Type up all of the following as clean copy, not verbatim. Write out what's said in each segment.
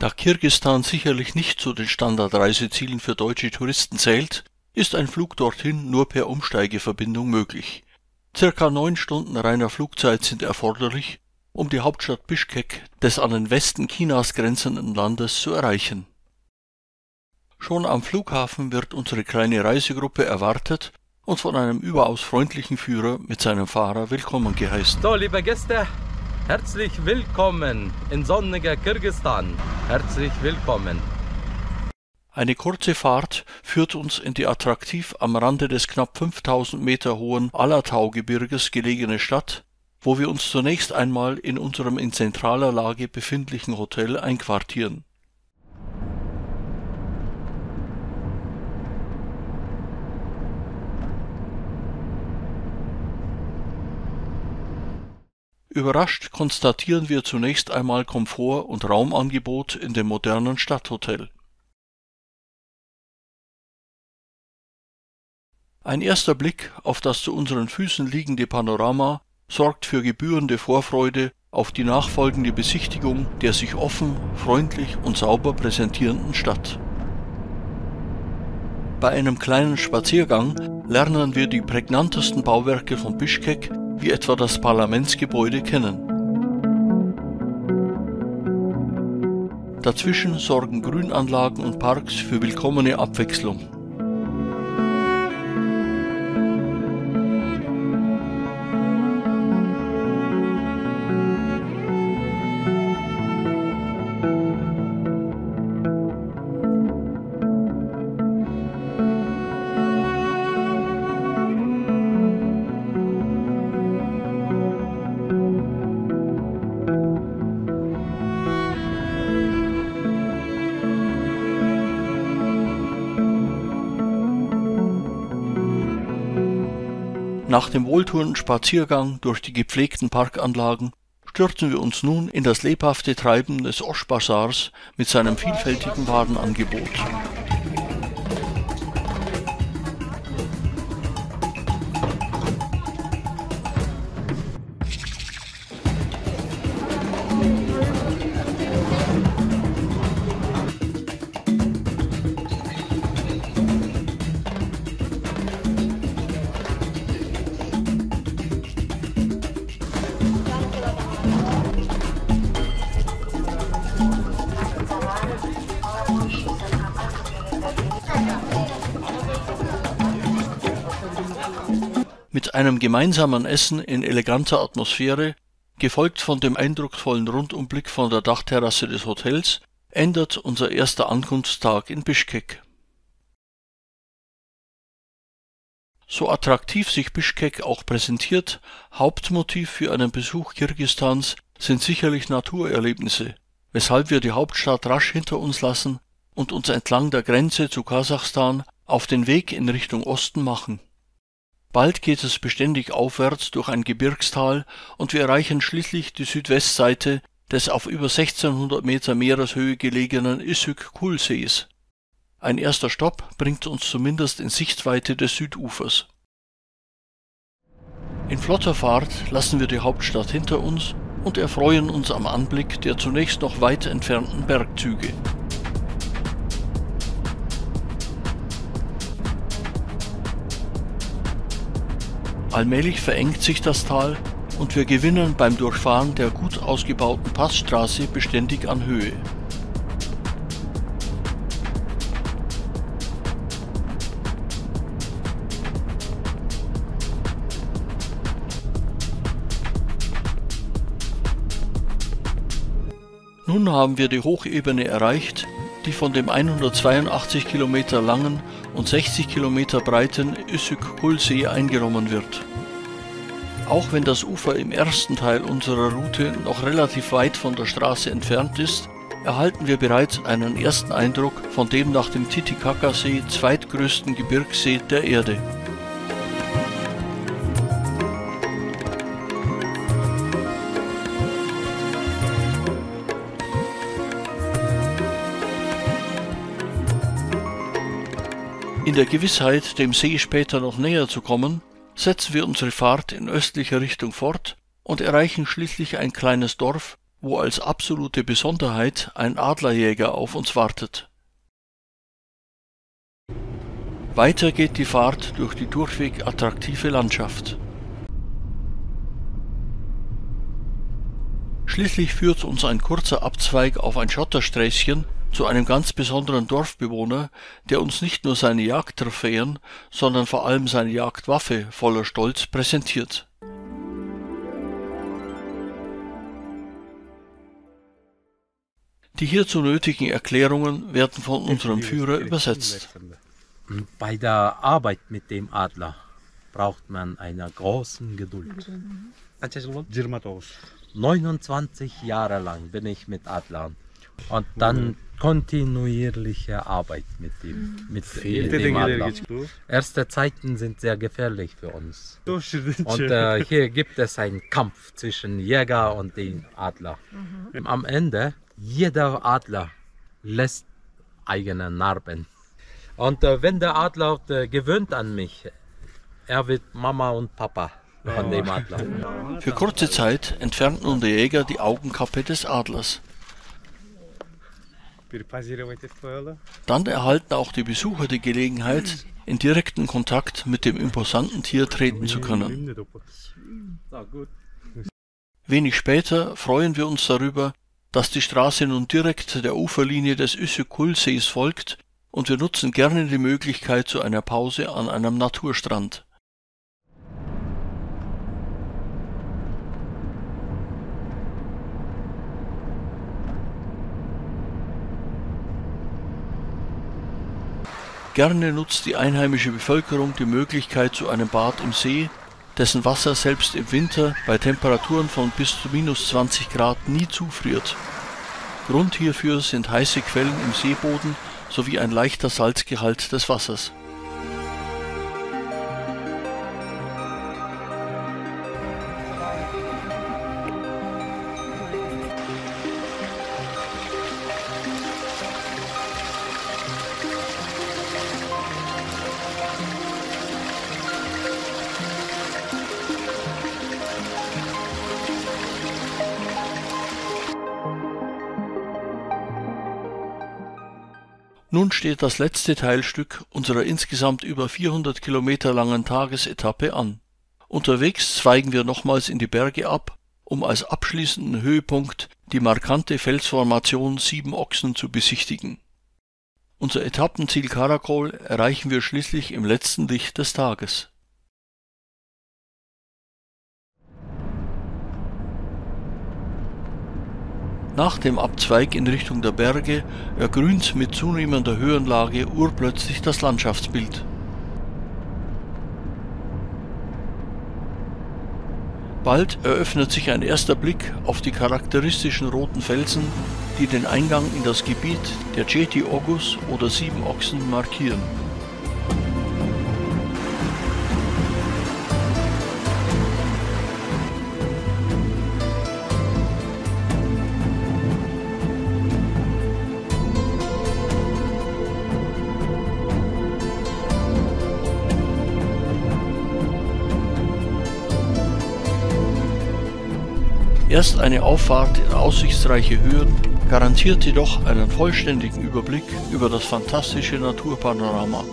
Da Kirgisistan sicherlich nicht zu den Standardreisezielen für deutsche Touristen zählt, ist ein Flug dorthin nur per Umsteigeverbindung möglich. Circa 9 Stunden reiner Flugzeit sind erforderlich, um die Hauptstadt Bischkek des an den Westen Chinas grenzenden Landes zu erreichen. Schon am Flughafen wird unsere kleine Reisegruppe erwartet und von einem überaus freundlichen Führer mit seinem Fahrer willkommen geheißen. So, liebe Gäste, herzlich willkommen in sonniger Kirgisistan. Herzlich willkommen. Eine kurze Fahrt führt uns in die attraktiv am Rande des knapp 5000 Meter hohen Alatau-Gebirges gelegene Stadt, wo wir uns zunächst einmal in unserem in zentraler Lage befindlichen Hotel einquartieren. Überrascht konstatieren wir zunächst einmal Komfort und Raumangebot in dem modernen Stadthotel. Ein erster Blick auf das zu unseren Füßen liegende Panorama sorgt für gebührende Vorfreude auf die nachfolgende Besichtigung der sich offen, freundlich und sauber präsentierenden Stadt. Bei einem kleinen Spaziergang lernen wir die prägnantesten Bauwerke von Bischkek, wie etwa das Parlamentsgebäude, kennen. Dazwischen sorgen Grünanlagen und Parks für willkommene Abwechslung. Nach dem wohltuenden Spaziergang durch die gepflegten Parkanlagen stürzen wir uns nun in das lebhafte Treiben des Osch-Basars mit seinem vielfältigen Warenangebot. Mit einem gemeinsamen Essen in eleganter Atmosphäre, gefolgt von dem eindrucksvollen Rundumblick von der Dachterrasse des Hotels, endet unser erster Ankunftstag in Bischkek. So attraktiv sich Bischkek auch präsentiert, Hauptmotiv für einen Besuch Kirgisistans sind sicherlich Naturerlebnisse, weshalb wir die Hauptstadt rasch hinter uns lassen und uns entlang der Grenze zu Kasachstan auf den Weg in Richtung Osten machen. Bald geht es beständig aufwärts durch ein Gebirgstal und wir erreichen schließlich die Südwestseite des auf über 1600 Meter Meereshöhe gelegenen Issyk-Kul-Sees. Ein erster Stopp bringt uns zumindest in Sichtweite des Südufers. In flotter Fahrt lassen wir die Hauptstadt hinter uns und erfreuen uns am Anblick der zunächst noch weit entfernten Bergzüge. Allmählich verengt sich das Tal und wir gewinnen beim Durchfahren der gut ausgebauten Passstraße beständig an Höhe. Nun haben wir die Hochebene erreicht, die von dem 182 Kilometer langen und 60 Kilometer breiten Issyk-Kul-See eingenommen wird. Auch wenn das Ufer im ersten Teil unserer Route noch relativ weit von der Straße entfernt ist, erhalten wir bereits einen ersten Eindruck von dem nach dem Titicaca-See zweitgrößten Gebirgssee der Erde. In der Gewissheit, dem See später noch näher zu kommen, setzen wir unsere Fahrt in östlicher Richtung fort und erreichen schließlich ein kleines Dorf, wo als absolute Besonderheit ein Adlerjäger auf uns wartet. Weiter geht die Fahrt durch die durchweg attraktive Landschaft. Schließlich führt uns ein kurzer Abzweig auf ein Schottersträßchen zu einem ganz besonderen Dorfbewohner, der uns nicht nur seine Jagdtrophäen, sondern vor allem seine Jagdwaffe voller Stolz präsentiert. Die hierzu nötigen Erklärungen werden von unserem Führer übersetzt. Bei der Arbeit mit dem Adler braucht man eine große Geduld. 29 Jahre lang bin ich mit Adlern und dann kontinuierliche Arbeit mit dem Adler. Erste Zeiten sind sehr gefährlich für uns. Und hier gibt es einen Kampf zwischen Jäger und dem Adler. Am Ende, jeder Adler lässt eigene Narben. Und wenn der Adler gewöhnt an mich, er wird Mama und Papa von dem Adler. Für kurze Zeit entfernt nun der Jäger die Augenkappe des Adlers. Dann erhalten auch die Besucher die Gelegenheit, in direkten Kontakt mit dem imposanten Tier treten zu können. Wenig später freuen wir uns darüber, dass die Straße nun direkt der Uferlinie des Üssük-Kul-Sees folgt, und wir nutzen gerne die Möglichkeit zu einer Pause an einem Naturstrand. Gerne nutzt die einheimische Bevölkerung die Möglichkeit zu einem Bad im See, dessen Wasser selbst im Winter bei Temperaturen von bis zu -20 Grad nie zufriert. Grund hierfür sind heiße Quellen im Seeboden sowie ein leichter Salzgehalt des Wassers. Nun steht das letzte Teilstück unserer insgesamt über 400 Kilometer langen Tagesetappe an. Unterwegs zweigen wir nochmals in die Berge ab, um als abschließenden Höhepunkt die markante Felsformation Sieben Ochsen zu besichtigen. Unser Etappenziel Karakol erreichen wir schließlich im letzten Licht des Tages. Nach dem Abzweig in Richtung der Berge ergrünt mit zunehmender Höhenlage urplötzlich das Landschaftsbild. Bald eröffnet sich ein erster Blick auf die charakteristischen roten Felsen, die den Eingang in das Gebiet der Ceti Oghuz oder Sieben Ochsen markieren. Erst eine Auffahrt in aussichtsreiche Höhen garantiert jedoch einen vollständigen Überblick über das fantastische Naturpanorama.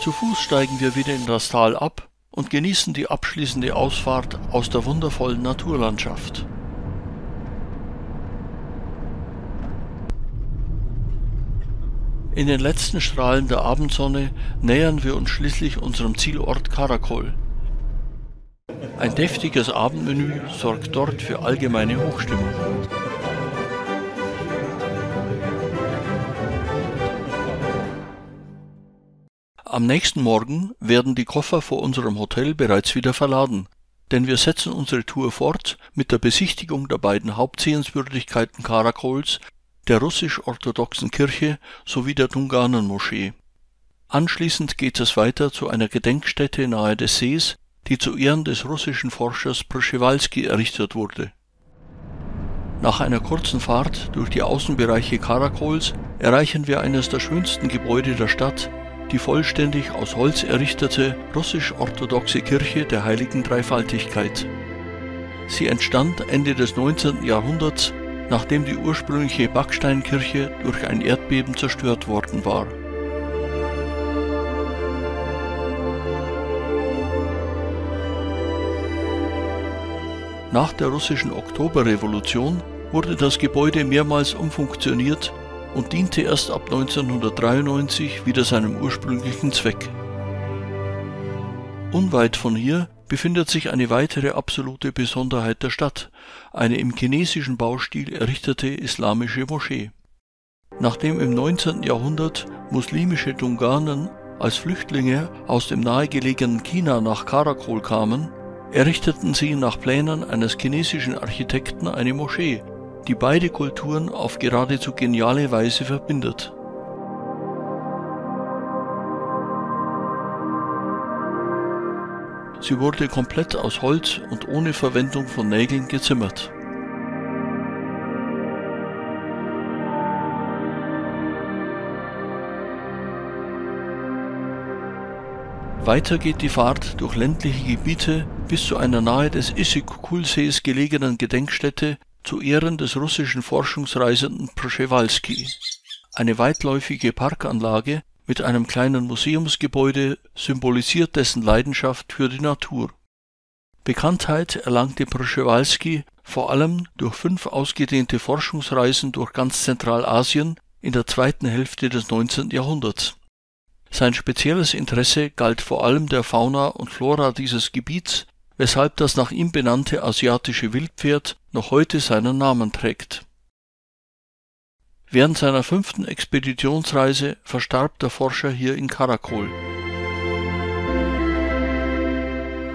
Zu Fuß steigen wir wieder in das Tal ab und genießen die abschließende Ausfahrt aus der wundervollen Naturlandschaft. In den letzten Strahlen der Abendsonne nähern wir uns schließlich unserem Zielort Karakol. Ein deftiges Abendmenü sorgt dort für allgemeine Hochstimmung. Am nächsten Morgen werden die Koffer vor unserem Hotel bereits wieder verladen, denn wir setzen unsere Tour fort mit der Besichtigung der beiden Hauptsehenswürdigkeiten Karakols, der russisch-orthodoxen Kirche sowie der Dunganen-Moschee. Anschließend geht es weiter zu einer Gedenkstätte nahe des Sees, die zu Ehren des russischen Forschers Przewalski errichtet wurde. Nach einer kurzen Fahrt durch die Außenbereiche Karakols erreichen wir eines der schönsten Gebäude der Stadt, die vollständig aus Holz errichtete russisch-orthodoxe Kirche der Heiligen Dreifaltigkeit. Sie entstand Ende des 19. Jahrhunderts, nachdem die ursprüngliche Backsteinkirche durch ein Erdbeben zerstört worden war. Nach der russischen Oktoberrevolution wurde das Gebäude mehrmals umfunktioniert und diente erst ab 1993 wieder seinem ursprünglichen Zweck. Unweit von hier befindet sich eine weitere absolute Besonderheit der Stadt, eine im chinesischen Baustil errichtete islamische Moschee. Nachdem im 19. Jahrhundert muslimische Dunganen als Flüchtlinge aus dem nahegelegenen China nach Karakol kamen, errichteten sie nach Plänen eines chinesischen Architekten eine Moschee, die beide Kulturen auf geradezu geniale Weise verbindet. Sie wurde komplett aus Holz und ohne Verwendung von Nägeln gezimmert. Weiter geht die Fahrt durch ländliche Gebiete bis zu einer nahe des Issyk-Kul-Sees gelegenen Gedenkstätte zu Ehren des russischen Forschungsreisenden Przewalski. Eine weitläufige Parkanlage mit einem kleinen Museumsgebäude symbolisiert dessen Leidenschaft für die Natur. Bekanntheit erlangte Przewalski vor allem durch 5 ausgedehnte Forschungsreisen durch ganz Zentralasien in der zweiten Hälfte des 19. Jahrhunderts. Sein spezielles Interesse galt vor allem der Fauna und Flora dieses Gebiets, weshalb das nach ihm benannte asiatische Wildpferd noch heute seinen Namen trägt. Während seiner 5. Expeditionsreise verstarb der Forscher hier in Karakol.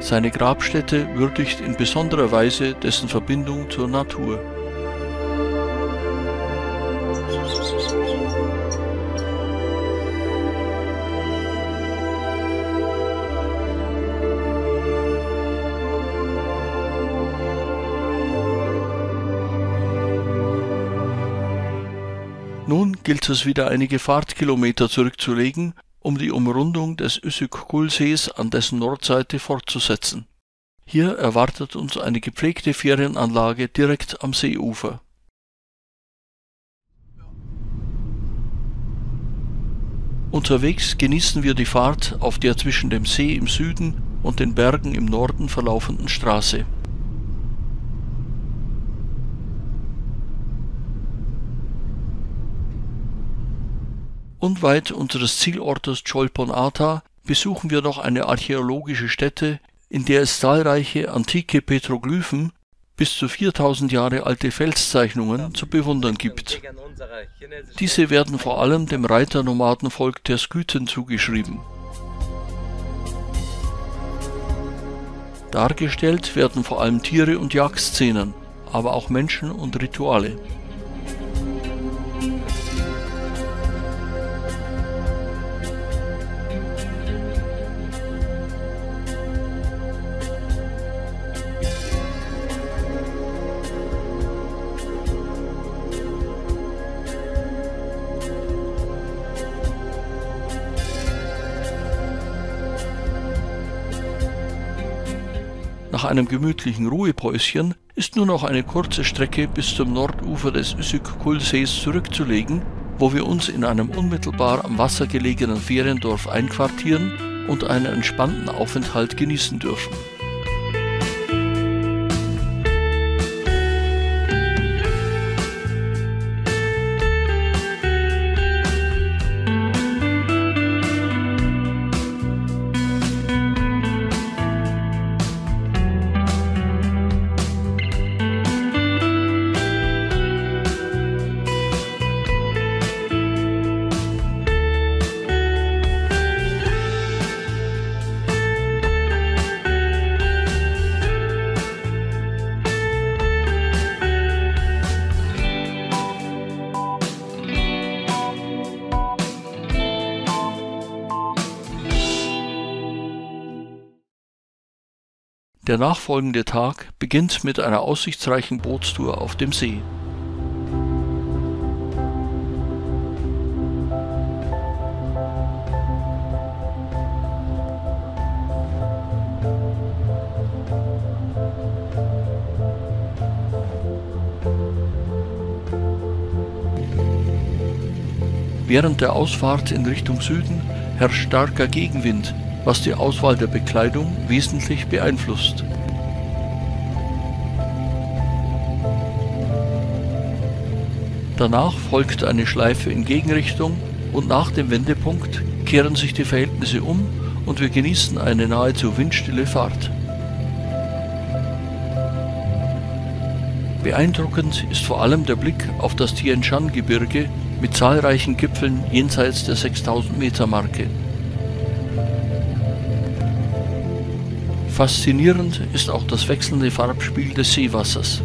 Seine Grabstätte würdigt in besonderer Weise dessen Verbindung zur Natur. Nun gilt es wieder einige Fahrtkilometer zurückzulegen, um die Umrundung des Issyk-Kul-Sees an dessen Nordseite fortzusetzen. Hier erwartet uns eine gepflegte Ferienanlage direkt am Seeufer. Unterwegs genießen wir die Fahrt auf der zwischen dem See im Süden und den Bergen im Norden verlaufenden Straße. Unweit unseres Zielortes Cholpon-Ata besuchen wir noch eine archäologische Stätte, in der es zahlreiche antike Petroglyphen, bis zu 4000 Jahre alte Felszeichnungen zu bewundern gibt. Diese werden vor allem dem Reiternomadenvolk der Skythen zugeschrieben. Dargestellt werden vor allem Tiere und Jagdszenen, aber auch Menschen und Rituale. Nach einem gemütlichen Ruhepäuschen ist nur noch eine kurze Strecke bis zum Nordufer des Issyk-Kul-Sees zurückzulegen, wo wir uns in einem unmittelbar am Wasser gelegenen Feriendorf einquartieren und einen entspannten Aufenthalt genießen dürfen. Der nachfolgende Tag beginnt mit einer aussichtsreichen Bootstour auf dem See. Während der Ausfahrt in Richtung Süden herrscht starker Gegenwind, was die Auswahl der Bekleidung wesentlich beeinflusst. Danach folgt eine Schleife in Gegenrichtung und nach dem Wendepunkt kehren sich die Verhältnisse um und wir genießen eine nahezu windstille Fahrt. Beeindruckend ist vor allem der Blick auf das Tien Shan Gebirge mit zahlreichen Gipfeln jenseits der 6000 Meter Marke. Faszinierend ist auch das wechselnde Farbspiel des Seewassers.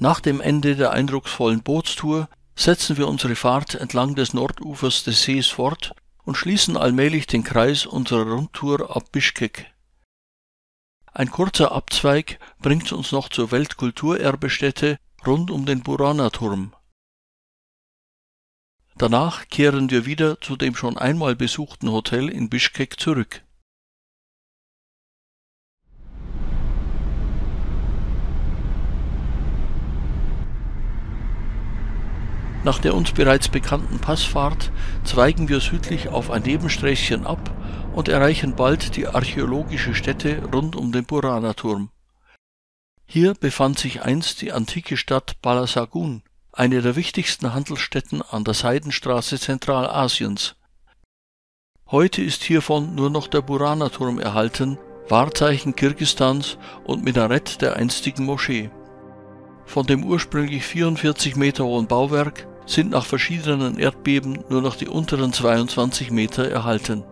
Nach dem Ende der eindrucksvollen Bootstour setzen wir unsere Fahrt entlang des Nordufers des Sees fort und schließen allmählich den Kreis unserer Rundtour ab Bischkek. Ein kurzer Abzweig bringt uns noch zur Weltkulturerbestätte rund um den Burana-Turm. Danach kehren wir wieder zu dem schon einmal besuchten Hotel in Bischkek zurück. Nach der uns bereits bekannten Passfahrt zweigen wir südlich auf ein Nebensträßchen ab und erreichen bald die archäologische Stätte rund um den Burana-Turm. Hier befand sich einst die antike Stadt Balasagun, eine der wichtigsten Handelsstätten an der Seidenstraße Zentralasiens. Heute ist hiervon nur noch der Burana-Turm erhalten, Wahrzeichen Kirgisistans und Minarett der einstigen Moschee. Von dem ursprünglich 44 Meter hohen Bauwerk sind nach verschiedenen Erdbeben nur noch die unteren 22 Meter erhalten.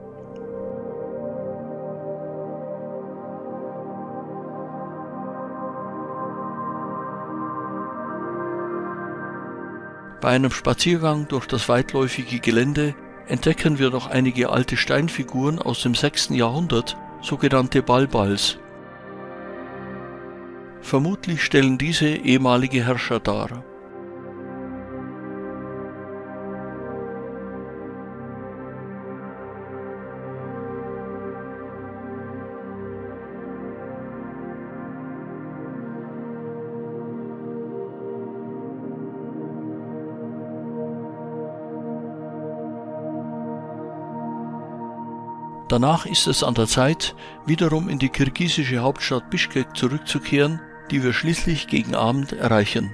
Bei einem Spaziergang durch das weitläufige Gelände entdecken wir noch einige alte Steinfiguren aus dem 6. Jahrhundert, sogenannte Balbals. Vermutlich stellen diese ehemalige Herrscher dar. Danach ist es an der Zeit, wiederum in die kirgisische Hauptstadt Bischkek zurückzukehren, die wir schließlich gegen Abend erreichen.